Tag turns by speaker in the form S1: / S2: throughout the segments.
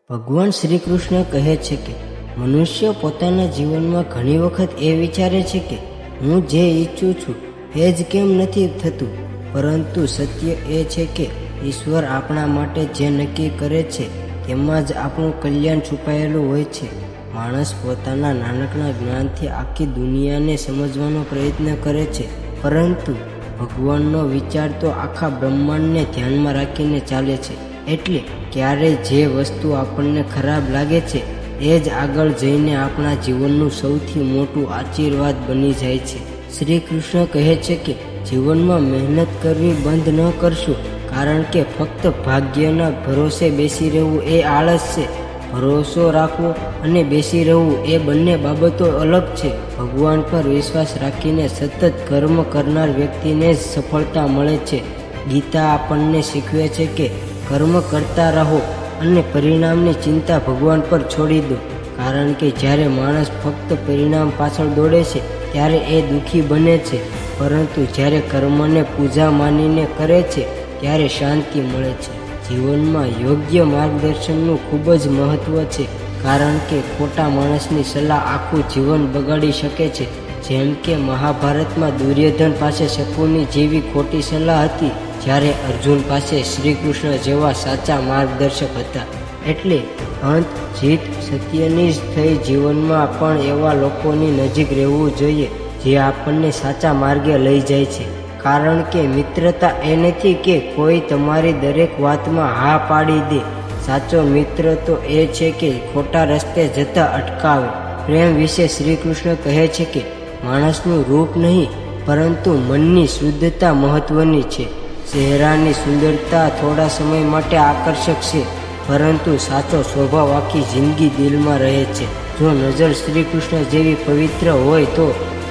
S1: ભગવાન શ્રી કૃષ્ણ કહે છે કે મનુષ્ય પોતાના જીવનમાં ઘણી વખત એ વિચારે છે કે હું જે ઈચ્છું છું એ જ કેમ નથી થતું, પરંતુ સત્ય એ છે કે ઈશ્વર આપણા માટે જે નક્કી કરે છે તેમાં જ આપણું કલ્યાણ છુપાયેલું હોય છે. માણસ પોતાના નાનકડા જ્ઞાનથી આખી દુનિયાને સમજવાનો પ્રયત્ન કરે છે, પરંતુ ભગવાનનો વિચાર તો આખા બ્રહ્માંડને ધ્યાનમાં રાખીને ચાલે છે. એટલે ક્યારેય જે વસ્તુ આપણને ખરાબ લાગે છે એ જ આગળ જઈને આપણા જીવનનું સૌથી મોટું આશીર્વાદ બની જાય છે. શ્રી કૃષ્ણ કહે છે કે જીવનમાં મહેનત કરવી બંધ ન કરશો, કારણ કે ફક્ત ભાગ્યના ભરોસે બેસી રહેવું એ આળસ છે. ભરોસો રાખવો અને બેસી રહેવું એ બંને બાબતો અલગ છે. ભગવાન પર વિશ્વાસ રાખીને સતત કર્મ કરનાર વ્યક્તિને જ સફળતા મળે છે. ગીતા આપણને શીખવે છે કે કર્મ કરતા રહો અને પરિણામની ચિંતા ભગવાન પર છોડી દો, કારણ કે જ્યારે માણસ ફક્ત પરિણામ પાછળ દોડે છે ત્યારે એ દુઃખી બને છે, પરંતુ જ્યારે કર્મને પૂજા માનીને કરે છે ત્યારે શાંતિ મળે છે. જીવનમાં યોગ્ય માર્ગદર્શનનું ખૂબ જ મહત્ત્વ છે, કારણ કે ખોટા માણસની સલાહ આખું જીવન બગાડી શકે છે. જેમ કે મહાભારતમાં દુર્યોધન પાસે શકુની જેવી ખોટી સલાહ હતી, જ્યારે અર્જુન પાસે શ્રી કૃષ્ણ જેવા સાચા માર્ગદર્શક હતા. એટલે અંત જીત સત્યની જ થઈ. જીવનમાં પણ એવા લોકોની નજીક રહેવું જોઈએ જે આપણને સાચા માર્ગે લઈ જાય છે, કારણ કે મિત્રતા એ નથી કે કોઈ તમારી દરેક વાતમાં હા પાડી દે. સાચો મિત્ર તો એ છે કે ખોટા રસ્તે જતા અટકાવે. પ્રેમ વિશે શ્રી કૃષ્ણ કહે છે કે માણસનું રૂપ નહીં, પરંતુ મનની શુદ્ધતા મહત્વની છે. ચહેરાની સુંદરતા થોડા સમય માટે આકર્ષક છે, પરંતુ સાચો સ્વભાવ આખી જિંદગી દિલમાં રહે છે. જો નજર શ્રી કૃષ્ણ જેવી પવિત્ર હોય તો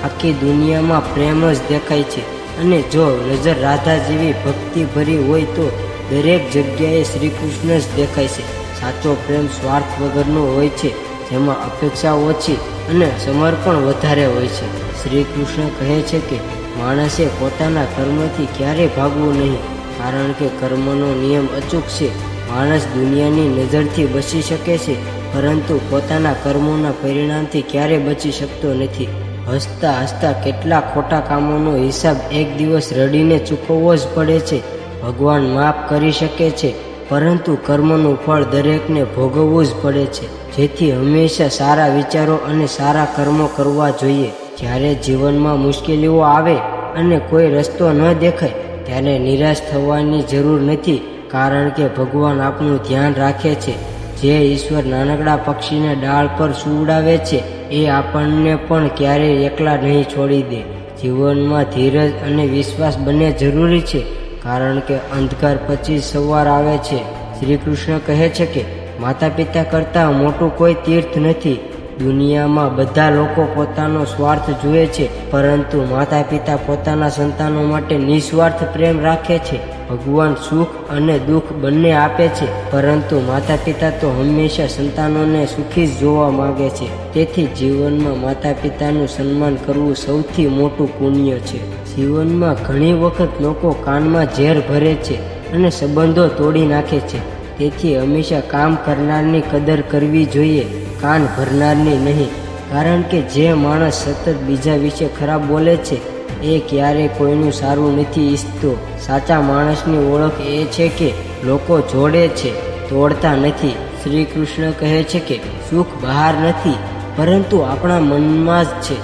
S1: આખી દુનિયામાં પ્રેમ જ દેખાય છે, અને જો નજર રાધા જેવી ભક્તિ ભરી હોય તો દરેક જગ્યાએ શ્રી કૃષ્ણ જ દેખાય છે. સાચો પ્રેમ સ્વાર્થ વગરનો હોય છે, જેમાં અપેક્ષા ઓછી અને સમર્પણ વધારે હોય છે. શ્રી કૃષ્ણ કહે છે કે માણસે પોતાના કર્મથી ક્યારેય ભાગવું નહીં, કારણ કે કર્મનો નિયમ અચૂક છે. માણસ દુનિયાની નજરથી બચી શકે છે, પરંતુ પોતાના કર્મોના પરિણામથી ક્યારેય બચી શકતો નથી. હસતા હસતા કેટલા ખોટા કામોનો હિસાબ એક દિવસ રડીને ચૂકવવો જ પડે છે. ભગવાન માફ કરી શકે છે, પરંતુ કર્મનું ફળ દરેકને ભોગવવું જ પડે છે. જેથી હંમેશા સારા વિચારો અને સારા કર્મો કરવા જોઈએ. જ્યારે જીવનમાં મુશ્કેલીઓ આવે અને કોઈ રસ્તો ન દેખાય ત્યારે નિરાશ થવાની જરૂર નથી, કારણ કે ભગવાન આપણું ધ્યાન રાખે છે. જે ઈશ્વર નાનકડા પક્ષીને ડાળ પર સુવડાવે છે એ આપણને પણ ક્યારેય એકલા નહીં છોડી દે. જીવનમાં ધીરજ અને વિશ્વાસ બંને જરૂરી છે, કારણ કે અંધકાર પછી સવાર આવે છે. શ્રી કૃષ્ણ કહે છે કે માતા પિતા કરતાં મોટું કોઈ તીર્થ નથી. દુનિયામાં બધા લોકો પોતાનો સ્વાર્થ જુએ છે, પરંતુ માતા પિતા પોતાના સંતાનો માટે નિસ્વાર્થ પ્રેમ રાખે છે. ભગવાન સુખ અને દુઃખ બંને આપે છે, પરંતુ માતા પિતા તો હંમેશા સંતાનોને સુખી જ જોવા માંગે છે. તેથી જીવનમાં માતા પિતાનું સન્માન કરવું સૌથી મોટું પુણ્ય છે. જીવનમાં ઘણી વખત લોકો કાનમાં ઝેર ભરે છે અને સંબંધો તોડી નાખે છે. તેથી હંમેશા કામ કરનારની કદર કરવી જોઈએ, કાન ભરનારની નહીં, કારણ કે જે માણસ સતત બીજા વિશે ખરાબ બોલે છે એ ક્યારેય કોઈનું સારું નથી ઈચ્છતો. સાચા માણસની ઓળખ એ છે કે લોકો જોડે છે, તોડતા નથી. શ્રી કૃષ્ણ કહે છે કે સુખ બહાર નથી, પરંતુ આપણા મનમાં જ છે.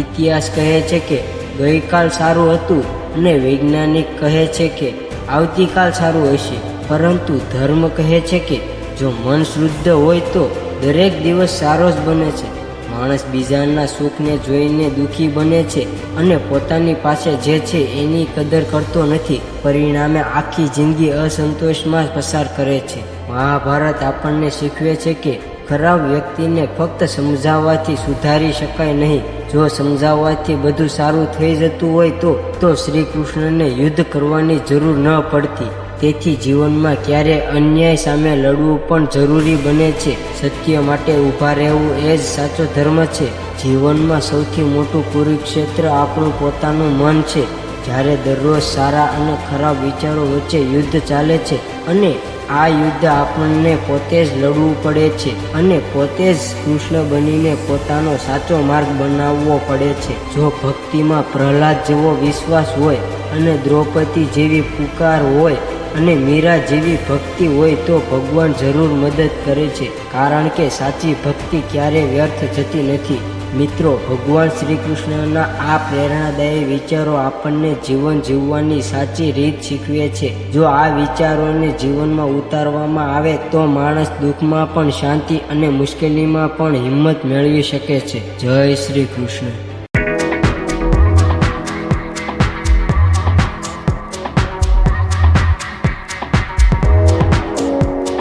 S1: ઇતિહાસ કહે છે કે ગઈકાલ સારું હતું અને વૈજ્ઞાનિક કહે છે કે આવતીકાલ સારું હશે, પરંતુ ધર્મ કહે છે કે જો મન શુદ્ધ હોય તો દરેક દિવસ સારો જ બને છે. માણસ બીજાના સુખને જોઈને દુઃખી બને છે અને પોતાની પાસે જે છે એની કદર કરતો નથી. પરિણામે આખી જિંદગી અસંતોષમાં પસાર કરે છે. મહાભારત આપણને શીખવે છે કે ખરાબ વ્યક્તિને ફક્ત સમજાવવાથી સુધારી શકાય નહીં. જો સમજાવવાથી બધું સારું થઈ જતું હોય તો શ્રી કૃષ્ણને યુદ્ધ કરવાની જરૂર ન પડતી. તેથી જીવનમાં ક્યારેય અન્યાય સામે લડવું પણ જરૂરી બને છે. સત્ય માટે ઊભા રહેવું એ જ સાચો ધર્મ છે. જીવનમાં સૌથી મોટું કુરુક્ષેત્ર આપણું પોતાનું મન છે. જ્યારે દરરોજ સારા અને ખરાબ વિચારો વચ્ચે યુદ્ધ ચાલે છે અને આ યુદ્ધ આપણને પોતે જ લડવું પડે છે અને પોતે જ કૃષ્ણ બનીને પોતાનો સાચો માર્ગ બનાવવો પડે છે. જો ભક્તિમાં પ્રહલાદ જેવો વિશ્વાસ હોય અને દ્રૌપદી જેવી પુકાર હોય અને મીરા જેવી ભક્તિ હોય તો ભગવાન જરૂર મદદ કરે છે, કારણ કે સાચી ભક્તિ ક્યારેય વ્યર્થ જતી નથી. મિત્રો, ભગવાન શ્રી કૃષ્ણના આ પ્રેરણાદાયી વિચારો આપણને જીવન જીવવાની સાચી રીત શીખવે છે. જો આ વિચારોને જીવનમાં ઉતારવામાં આવે તો માણસ દુઃખમાં પણ શાંતિ અને મુશ્કેલીમાં પણ હિંમત મેળવી શકે છે. જય શ્રી કૃષ્ણ.